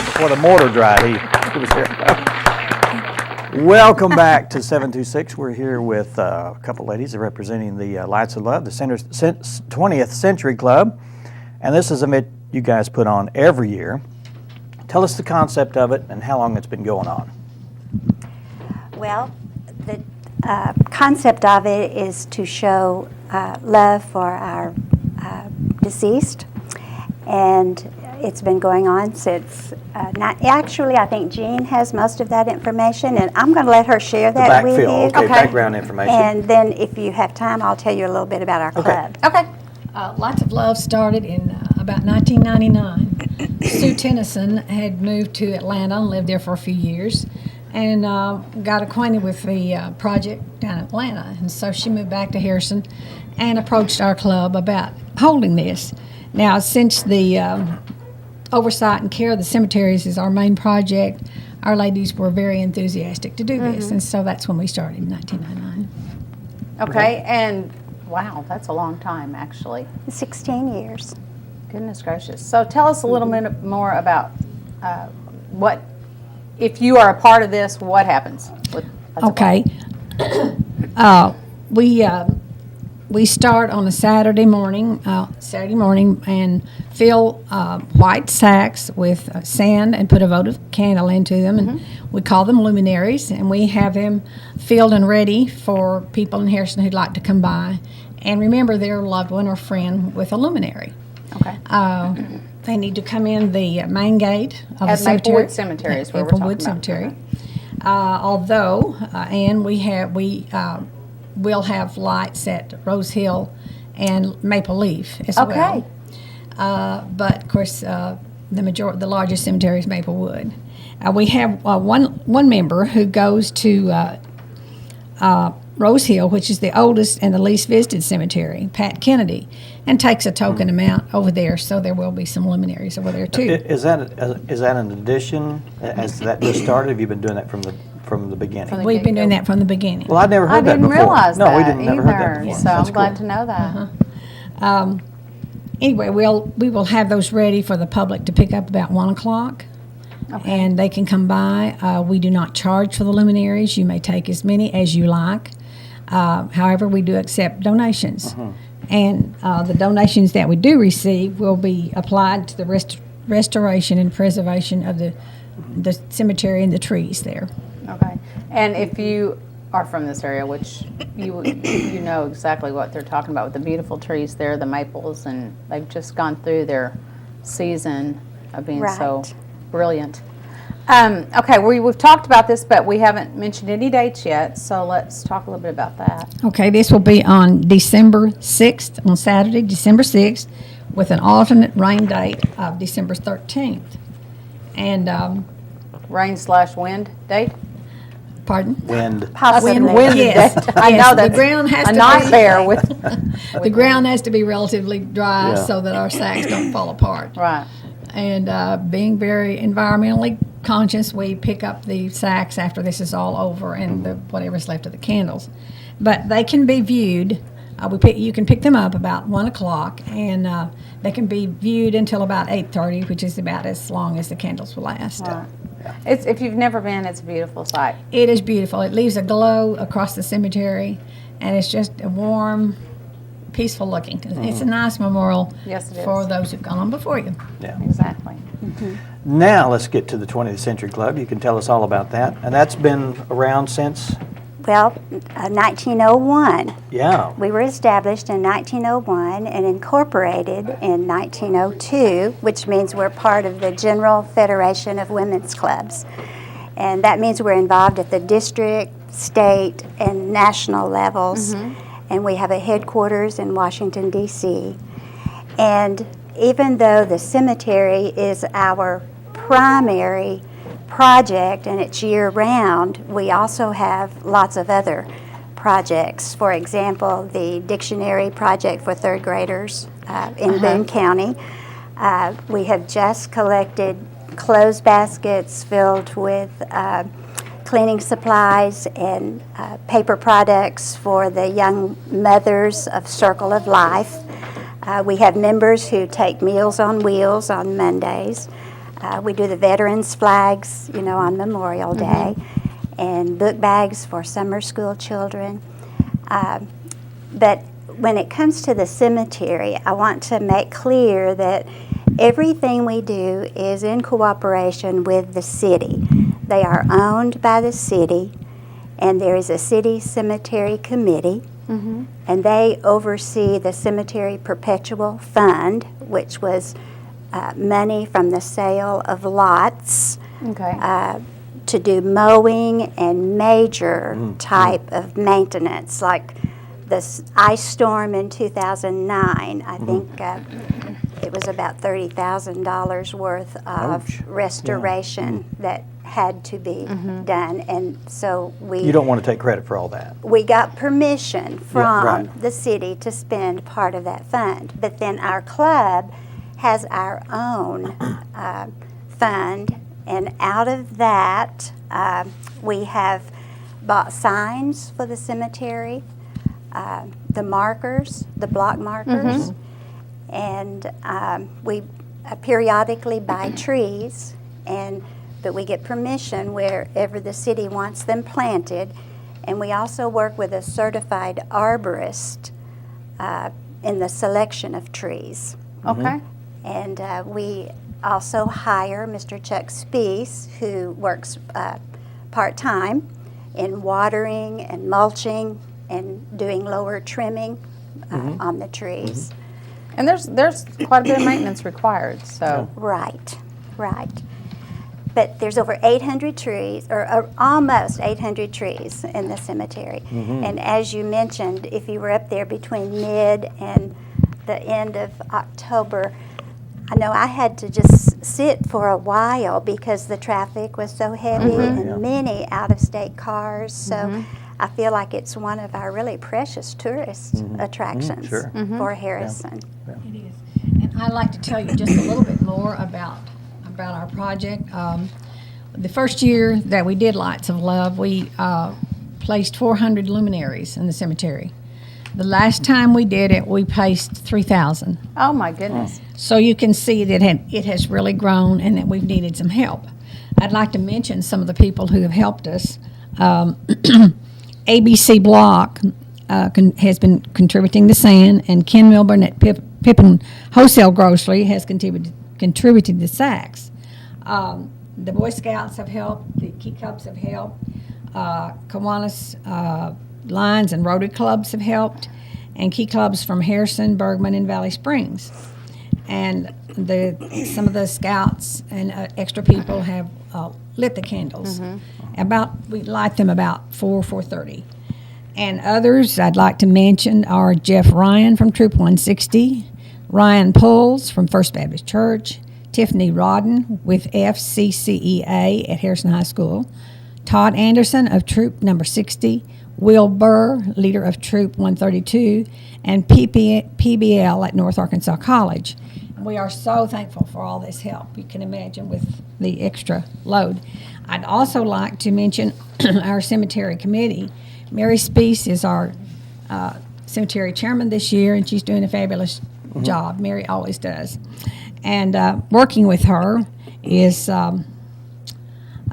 before the mortar dried. He was here. Welcome back to 726. We're here with a couple ladies representing the Lights of Love, the 20th Century Club. And this is an event you guys put on every year. Tell us the concept of it and how long it's been going on. Well, the concept of it is to show love for our deceased, and it's been going on since, actually I think Jean has most of that information, and I'm going to let her share that with you. Okay, background information. And then if you have time, I'll tell you a little bit about our club. Okay. Lights of Love started in about 1999. Sue Tennyson had moved to Atlanta and lived there for a few years, and got acquainted with the project down in Atlanta. And so she moved back to Harrison and approached our club about holding this. Now, since the oversight and care of the cemeteries is our main project, our ladies were very enthusiastic to do this, and so that's when we started in 1999. Okay, and wow, that's a long time, actually. 16 years. Goodness gracious. So tell us a little bit more about what, if you are a part of this, what happens? Okay. We start on a Saturday morning and fill white sacks with sand and put a votive candle into them, and we call them luminaries, and we have them filled and ready for people in Harrison who'd like to come by and remember their loved one or friend with a luminary. Okay. They need to come in the main gate of the cemetery. Maplewood Cemetery is where we're talking Maplewood about. Cemetery. We'll have lights at Rose Hill and Maple Leaf as well. But of course, the largest cemetery is Maplewood. We have one member who goes to Rose Hill, which is the oldest and the least visited cemetery, Pat Kennedy, and takes a token amount over there. So there will be some luminaries over there too. Is that an addition? As that just started? Have you been doing that from the beginning? We've been doing that from the beginning. Well, I'd never heard that before. I didn't realize that No, we didn't never heard that before. So I'm That's glad cool. to know that. Anyway, we will have those ready for the public to pick up about 1 o'clock. Okay. And they can come by. We do not charge for the luminaries. You may take as many as you like. However, we do accept donations. And the donations that we do receive will be applied to the restoration and preservation of the cemetery and the trees there. Okay. And if you are from this area, which you know exactly what they're talking about with the beautiful trees there, the maples, and they've just gone through their season of being so brilliant. Okay, we've talked about this, but we haven't mentioned any dates yet, so let's talk a little bit about that. Okay, this will be on December 6th, on Saturday, December 6th, with an alternate rain date of December 13th. And, Rain/wind date? pardon? Wind. Possibly. Wind Yes. date. I Yes, know the that's ground has a to nightmare with The ground has to be relatively dry Yeah. so that our sacks don't fall apart. right. And being very environmentally conscious, we pick up the sacks after this is all over and whatever's left of the candles. But they can be viewed. You can pick them up about 1 o'clock, and they can be viewed until about 8:30, which is about as long as the candles will last. Right. If you've never been, it's a beautiful sight. It is beautiful. It leaves a glow across the cemetery, and it's just a warm, peaceful looking. It's a nice memorial Yes, it for is. those who've gone on before you. Yeah. Exactly. Now let's get to the 20th Century Club. You can tell us all about that. And that's been around since? Well, 1901. Yeah. We were established in 1901 and incorporated in 1902, which means we're part of the General Federation of Women's Clubs. And that means we're involved at the district, state, and national levels. And we have a headquarters in Washington, D.C. And even though the cemetery is our primary project and it's year-round, we also have lots of other projects. For example, the dictionary project for third graders in Boone County. We have just collected clothes baskets filled with cleaning supplies and paper products for the young mothers of Circle of Life. We have members who take Meals on Wheels on Mondays. We do the veterans flags, on Memorial Day, and book bags for summer school children. But when it comes to the cemetery, I want to make clear that everything we do is in cooperation with the city. They are owned by the city, and there is a city cemetery committee, and they oversee the Cemetery Perpetual Fund, which was money from the sale of lots to do mowing and major type of maintenance, like this ice storm in 2009. I think it was about $30,000 worth of restoration that had to be done, and so You don't want to take credit for all that. we got permission from right. the city to spend part of that fund. But then our club has our own fund, and out of that, we have bought signs for the cemetery, the markers, the block markers, and we periodically buy trees, but we get permission wherever the city wants them planted, and we also work with a certified arborist in the selection of trees. Okay. And we also hire Mr. Chuck Spees, who works part-time in watering and mulching and doing lower trimming on the trees. And there's quite a bit of maintenance required, so. Right. But there's over 800 trees, or almost 800 trees in the cemetery. And as you mentioned, if you were up there between mid and the end of October, I know I had to just sit for a while because the traffic was so heavy and many out-of-state cars. So I feel like it's one of our really precious tourist attractions for Harrison. It is. And I'd like to tell you just a little bit more about our project. The first year that we did Lights of Love, we placed 400 luminaries in the cemetery. The last time we did it, we placed 3,000. Oh my goodness. So you can see that it has really grown and that we've needed some help. I'd like to mention some of the people who have helped us. ABC Block has been contributing the sand, and Ken Milburn at Pippin Wholesale Grocery has contributed the sacks. The Boy Scouts have helped, the Key Cubs have helped, Kiwanis Lions and Rotary Clubs have helped, and Key Clubs from Harrison, Bergman, and Valley Springs. And some of the scouts and extra people have lit the candles. We light them about 4:30. And others I'd like to mention are Jeff Ryan from Troop 160, Ryan Pulls from First Baptist Church, Tiffany Rodden with FCCEA at Harrison High School, Todd Anderson of Troop number 60, Will Burr, leader of Troop 132, and PBL at North Arkansas College. We are so thankful for all this help, you can imagine, with the extra load. I'd also like to mention our cemetery committee. Mary Spees is our cemetery chairman this year, and she's doing a fabulous job. Mary always does. And working with her is Janet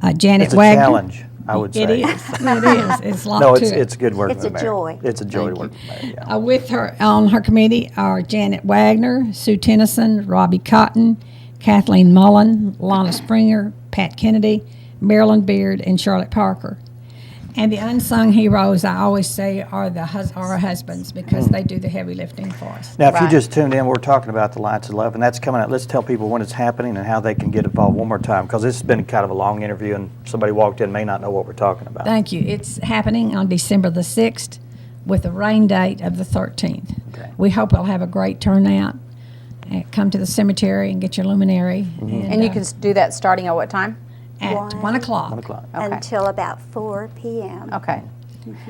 It's a Wagner. challenge, I would say. It is. It is. It's a lot No, to it. it's good work It's with a Mary. joy. It's a joy to work with Mary, yeah. With her on her committee are Janet Wagner, Sue Tennyson, Robbie Cotton, Kathleen Mullen, Lana Springer, Pat Kennedy, Marilyn Beard, and Charlotte Parker. And the unsung heroes, I always say, are our husbands, because they do the heavy lifting for us. Now, if you Right. just tuned in, we're talking about the Lights of Love, and that's coming out. Let's tell people when it's happening and how they can get involved one more time, because this has been kind of a long interview, and somebody walked in may not know what we're talking about. Thank you. It's happening on December the 6th with a rain date of the 13th. Okay. We hope we'll have a great turnout. Come to the cemetery and get your luminary. And you can do that starting at what time? at 1 o'clock. 1 o'clock. Okay. until about 4 p.m. Okay.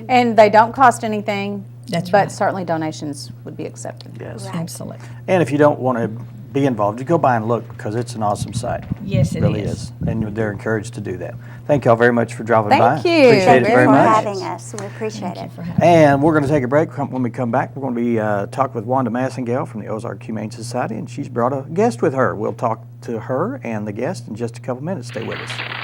And they don't cost anything. That's but right. certainly donations would be accepted. Yes. Right. Absolutely. And if you don't want to be involved, to go by and look, because it's an awesome site. Yes, it really is. And they're encouraged to do that. Thank y'all very much for dropping by. Thank you. Appreciate Thank it you very for much. having us. We appreciate Thank it. you for having And we're going to take a break. When we come back, we're going to be talking with Wanda Massengale from the Ozark Humane Society, and she's brought a guest with her. We'll talk to her and the guest in just a couple minutes. Stay with us.